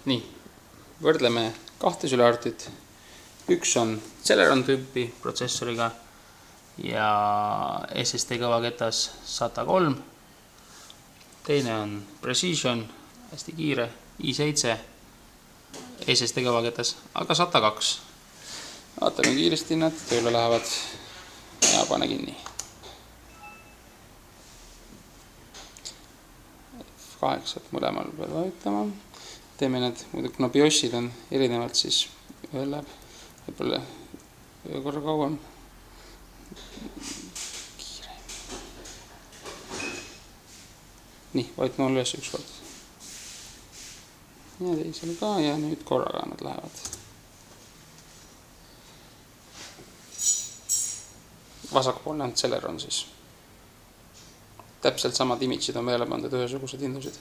Nii, võrdleme kahte sülearvutit. Üks on Celeron tüüpi protsessoriga ja SSD kõvaketas SATA 3. Teine on Precision, hästi kiire, i7 SSD kõvaketas, aga SATA 2. Vaatame kiiresti nad tööle lähevad ja pane kinni. F8 mõlemal peal vajutama. Teeme need, muidu kuna BIOSid on erinevalt, siis ühel läheb võib-olla ühe korra kauem. Kiire. Nii, vajutame üles üks kord. Ja teisel ka ja nüüd korraga nad lähevad. Vasakpoolne on Celeron siis. Täpselt samad image'id on meile pandud ühesugused Windowsid.